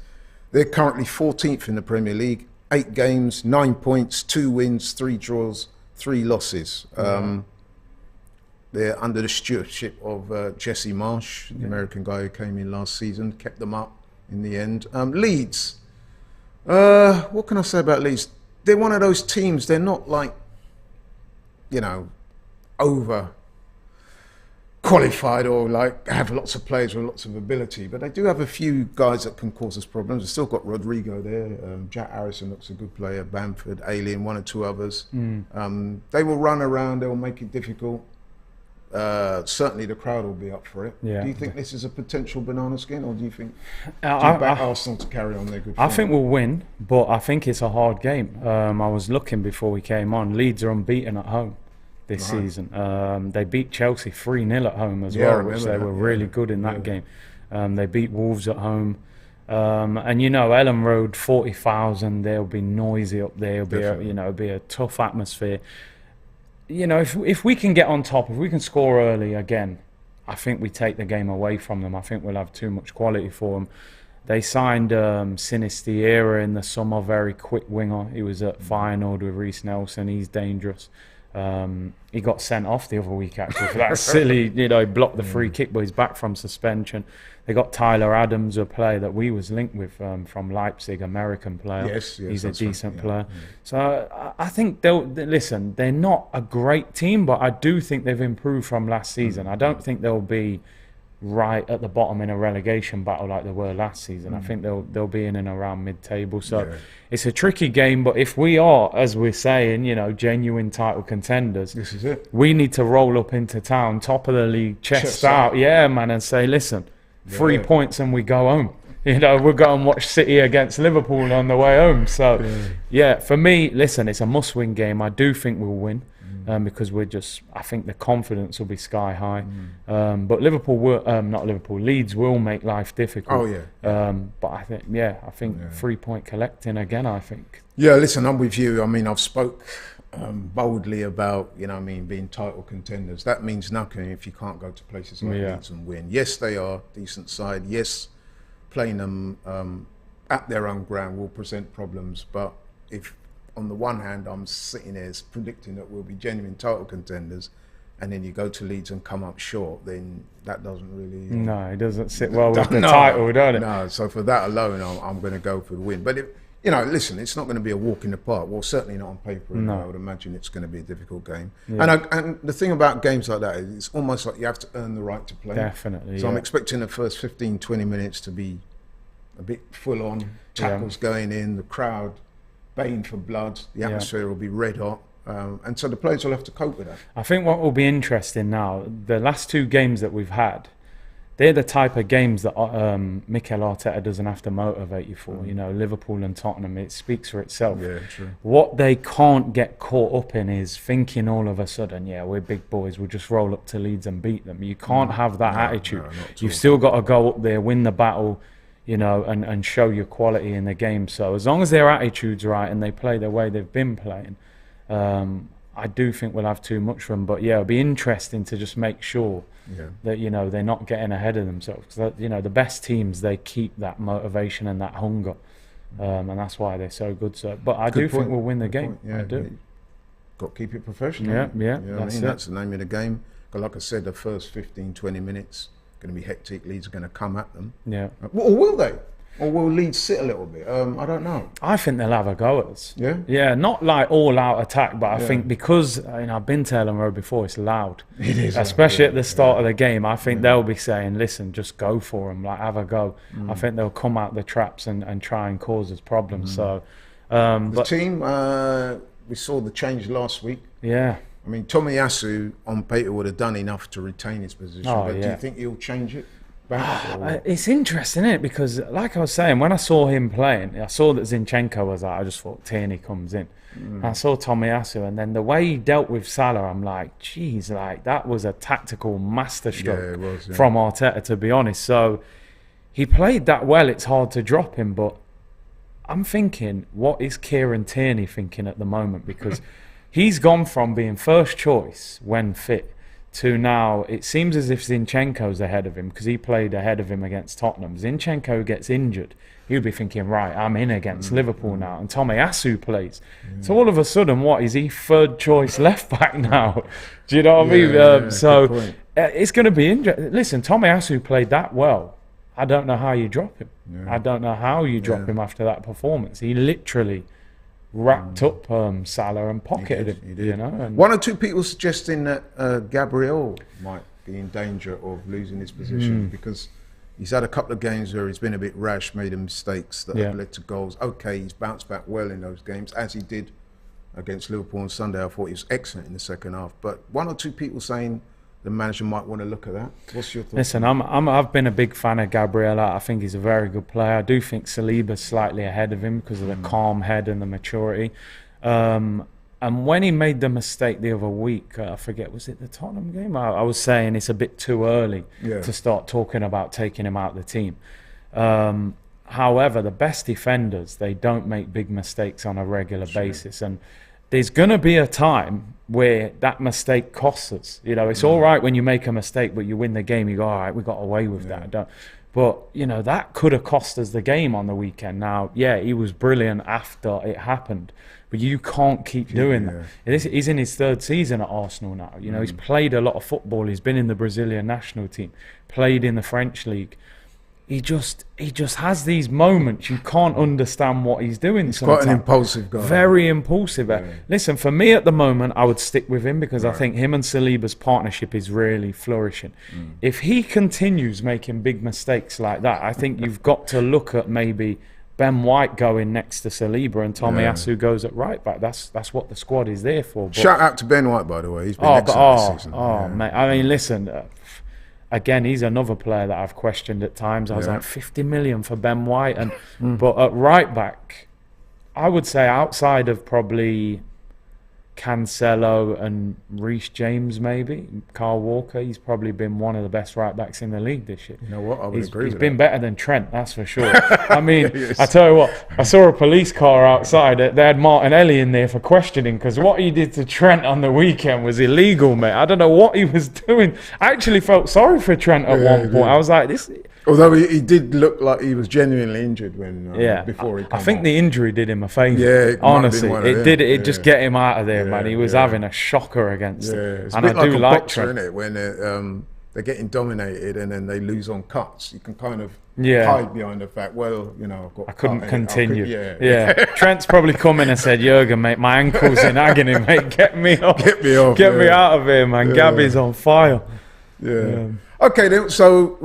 They're currently 14th in the Premier League. 8 games, 9 points, 2 wins, 3 draws, 3 losses. They're under the stewardship of Jesse Marsh, the American guy who came in last season, kept them up in the end. Leeds, what can I say about Leeds? They're one of those teams, they're not like, over qualified or like have lots of players with lots of ability, but they do have a few guys that can cause us problems. They've still got Rodrigo there. Jack Harrison looks a good player. Bamford, Alien, 1 or 2 others. They will run around. They will make it difficult. Certainly the crowd will be up for it. Do you think this is a potential banana skin, or do you think back Arsenal to carry on their good form? I think we'll win, but I think it's a hard game. I was looking before we came on. Leeds are unbeaten at home this season. They beat Chelsea 3-0 at home as well, which they were really good in that game. They beat Wolves at home. And Ellen Road, 40,000, they'll be noisy up there. It'll be a tough atmosphere. If we can get on top, if we can score early again, I think we take the game away from them. I think we'll have too much quality for them. They signed Sinisterra in the summer, very quick winger. He was at Feyenoord with Reece Nelson. He's dangerous. He got sent off the other week actually for that silly, he blocked the free kick, but he's back from suspension. They got Tyler Adams, a player that we was linked with from Leipzig, American player. Yes, he's a decent player. So I think they're not a great team, but I do think they've improved from last season. I don't think they'll be right at the bottom in a relegation battle like they were last season. I think they'll be in and around mid-table. So it's a tricky game, but if we are, as we're saying, genuine title contenders, this is it. We need to roll up into town, top of the league, chest out, and say, listen, 3 points and we go home. We'll go and watch City against Liverpool on the way home. So, for me, listen, it's a must-win game. I do think we'll win. Because I think the confidence will be sky high. But Leeds will make life difficult. But I think, 3-point collecting again, I think. Yeah, listen, I'm with you. I mean, I've spoke boldly about, being title contenders. That means nothing if you can't go to places like Leeds and win. Yes, they are a decent side. Yes, playing them at their own ground will present problems. But if on the one hand, I'm sitting there predicting that we'll be genuine title contenders, and then you go to Leeds and come up short, then that doesn't really... No, it doesn't sit well with the title, does it? No, so for that alone, I'm going to go for the win. But, listen, it's not going to be a walk in the park. Well, certainly not on paper. No. I would imagine it's going to be a difficult game. Yeah. And the thing about games like that is it's almost like you have to earn the right to play. Definitely, So I'm expecting the first 15, 20 minutes to be a bit full on, tackles going in, the crowd baying for blood, the atmosphere will be red hot, and so the players will have to cope with that. I think what will be interesting now, the last 2 games that we've had, they're the type of games that Mikel Arteta doesn't have to motivate you for. Liverpool and Tottenham, it speaks for itself. Yeah, true. What they can't get caught up in is thinking all of a sudden, we're big boys, we'll just roll up to Leeds and beat them. You can't have that attitude. You've still got to go up there, win the battle. you know, and show your quality in the game. So as long as their attitude's right and they play the way they've been playing, I do think we'll have too much for them. But yeah, it'll be interesting to just make sure that, you know, they're not getting ahead of themselves. Because, you know, the best teams, they keep that motivation and that hunger. And that's why they're so good. So, but I do think we'll win the game. Yeah, I do. Got to keep it professional. Yeah, You know what I mean? That's the name of the game. But like I said, the first 15, 20 minutes going to be hectic. Leeds are going to come at them. Yeah. Or will they? Or will Leeds sit a little bit? I don't know. I think they'll have a go at us. Yeah? Yeah, not like all-out attack, but I think because, you know, I've been to Ellen Road before, it's loud. It is. Especially at the start of the game. I think they'll be saying, listen, just go for them, like, have a go. I think they'll come out the traps and try and cause us problems. So, The team, we saw the change last week. Yeah. I mean, Tomiyasu on paper would have done enough to retain his position, but do you think he'll change it back? It's interesting, isn't it? Because, like I was saying, when I saw him playing, I saw that Zinchenko was out. I just thought Tierney comes in. I saw Tomiyasu, and then the way he dealt with Salah, I'm like, geez, like that was a tactical masterstroke from Arteta, to be honest. So he played that well. It's hard to drop him, but I'm thinking, what is Kieran Tierney thinking at the moment? Because he's gone from being first choice when fit to now it seems as if Zinchenko's ahead of him because he played ahead of him against Tottenham. Zinchenko gets injured. He'll be thinking, right, I'm in against Liverpool now. And Tomiyasu plays. So all of a sudden, what, is he third choice left back now? Do you know what I mean? So it's going to be interesting. Listen, Tomiyasu played that well. I don't know how you drop him. I don't know how you drop him after that performance. He literally wrapped up Salah and pocketed him. He did. You know? And one or two people suggesting that Gabriel might be in danger of losing his position because he's had a couple of games where he's been a bit rash, made mistakes that have led to goals. Okay, he's bounced back well in those games, as he did against Liverpool on Sunday. I thought he was excellent in the second half. But one or two people saying the manager might want to look at that. What's your thoughts? Listen, I've been a big fan of Gabriel. I think he's a very good player. I do think Saliba's slightly ahead of him because of the calm head and the maturity. And when he made the mistake the other week, I forget, was it the Tottenham game? I was saying it's a bit too early to start talking about taking him out of the team. However, the best defenders, they don't make big mistakes on a regular basis. And there's going to be a time where that mistake costs us. You know, it's all right when you make a mistake, but you win the game, you go, all right, we got away with that. But, you know, that could have cost us the game on the weekend. Now, yeah, he was brilliant after it happened, but you can't keep doing that. He's in his third season at Arsenal now. You know, he's played a lot of football. He's been in the Brazilian national team, played in the French league. He just has these moments you can't understand what he's doing. He's quite an impulsive guy. Very impulsive. Listen, for me at the moment, I would stick with him because I think him and Saliba's partnership is really flourishing. If he continues making big mistakes like that, I think you've got to look at maybe Ben White going next to Saliba and Tomiyasu goes at right back. That's what the squad is there for. But shout out to Ben White, by the way. He's been excellent this season. Mate, I mean, listen. Again, he's another player that I've questioned at times. I was like, 50 million for Ben White. But at right back, I would say outside of probably Cancelo and Reece James, maybe, Kyle Walker, he's probably been one of the best right backs in the league this year. You know what? I would agree with He's been better than Trent, that's for sure. I mean, I tell you what, I saw a police car outside. They had Martinelli in there for questioning because what he did to Trent on the weekend was illegal, mate. I don't know what he was doing. I actually felt sorry for Trent at one point. I was like, this... Although he did look like he was genuinely injured when before he came I think off. The injury did him a favour. Yeah, honestly, it did. It just get him out of there, man. He was having a shocker against him. It's and a bit I do like a like boxer, Trent. isn't it? When they're getting dominated and then they lose on cuts, you can kind of hide behind the fact, well, you know, I couldn't continue. Yeah. Trent's probably come in and said, Jurgen, mate, my ankle's in agony, mate. Get me off. Get me off. Get me out of here, man. Gabby's on fire. Yeah. Okay, then, so,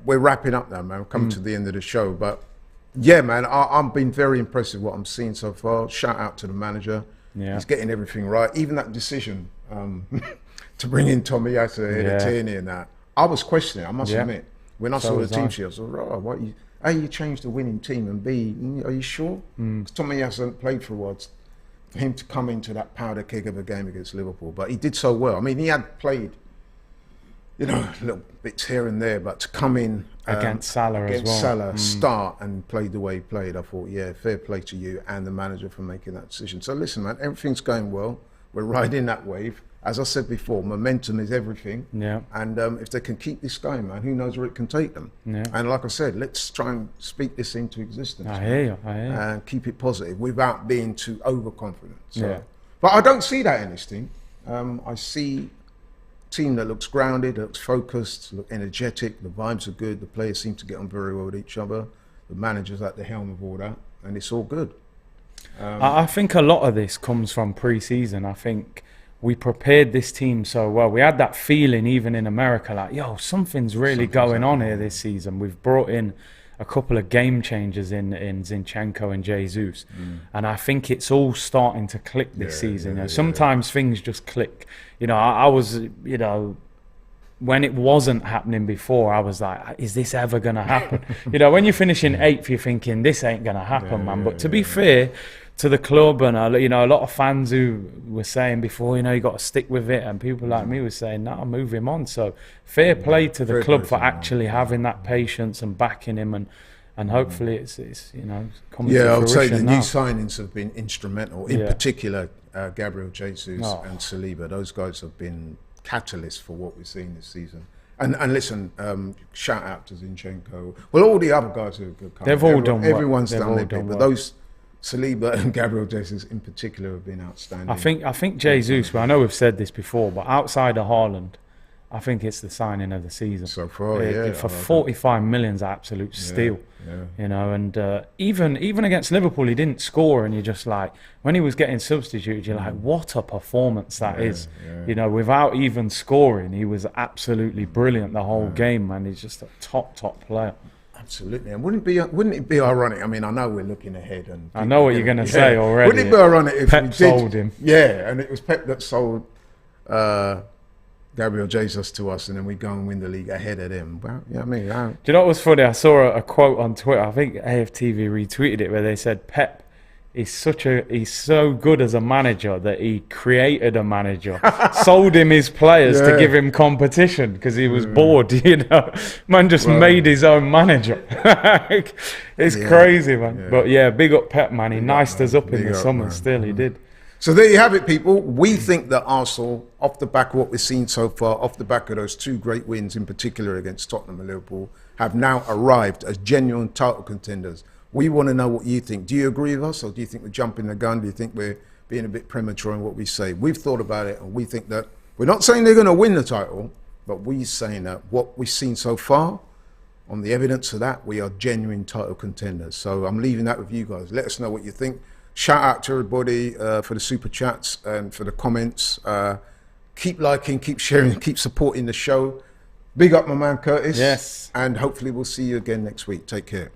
we're wrapping up now, man. We're coming to the end of the show. But, yeah, man, I've been very impressed with what I'm seeing so far. Shout out to the manager. Yeah. He's getting everything right. Even that decision to bring in Tomiyasu ahead of Tierney and that. I was questioning, I must admit. When I saw the team sheet, I was like, oh, what A, you changed the winning team, and B, are you sure? Because Tomiyasu hasn't played for a while. For him to come into that powder keg of a game against Liverpool. But he did so well. I mean, he had played little bits here and there, but to come in against Salah as well. Salah, start and play the way he played, I thought, yeah, fair play to you and the manager for making that decision. So listen, man, everything's going well. We're riding that wave. As I said before, momentum is everything. Yeah. And if they can keep this going, man, who knows where it can take them. Yeah. And like I said, let's try and speak this into existence. I hear you. And keep it positive without being too overconfident. So, Yeah. But I don't see that in this team. I see a team that looks grounded, that looks focused, look energetic, the vibes are good, the players seem to get on very well with each other, the manager's at the helm of all that, and it's all good. I think a lot of this comes from pre-season. I think we prepared this team so well. We had that feeling even in America, like, yo, something's really going on here this season. We've brought in a couple of game changers in Zinchenko and Jesus. And I think it's all starting to click this season. Sometimes things just click. I was, when it wasn't happening before, I was like, is this ever going to happen? When you're finishing 8th, you're thinking, this ain't going to happen, man. But to be fair to the club, and a lot of fans who were saying before, you got to stick with it, and people like me were saying, nah, move him on. So fair play to the club for actually having that patience and backing him, and hopefully it's coming to fruition. I'll say the now. new signings have been instrumental, in particular Gabriel Jesus and Saliba. Those guys have been catalysts for what we're seeing this season. And listen, shout out to Zinchenko. Well, all the other guys who have come. They've all done well. Everyone's done their bit, but those Saliba and Gabriel Jesus in particular have been outstanding. I think Jesus, well, I know we've said this before, but outside of Haaland, I think it's the signing of the season. So far, for 45 million's an absolute steal. And even against Liverpool, he didn't score, and you're just like, when he was getting substituted, you're like, what a performance that is. Without even scoring, he was absolutely brilliant the whole game, man. He's just a top player. Absolutely, and wouldn't it be ironic? I mean, I know we're looking ahead, and I know what you're going to say already. Wouldn't it be ironic if Pep we did, sold him? Yeah, and it was Pep that sold Gabriel Jesus to us, and then we go and win the league ahead of him. Well, do you know what was funny? I saw a quote on Twitter. I think AFTV retweeted it, where they said Pep is he's so good as a manager that he created a manager, sold him his players to give him competition because he was bored. Man just made his own manager. It's crazy, man. But big up Pep, man. He niced us up in the summer. Man. Still, he did. So there you have it, people. We think that Arsenal, off the back of what we've seen so far, off the back of those 2 great wins, in particular against Tottenham and Liverpool, have now arrived as genuine title contenders. We want to know what you think. Do you agree with us, or do you think we're jumping the gun? Do you think we're being a bit premature in what we say? We've thought about it, and we think that we're not saying they're going to win the title, but we're saying that what we've seen so far, on the evidence of that, we are genuine title contenders. So I'm leaving that with you guys. Let us know what you think. Shout out to everybody for the super chats and for the comments. Keep liking, keep sharing, keep supporting the show. Big up my man Curtis. Yes. And hopefully we'll see you again next week. Take care.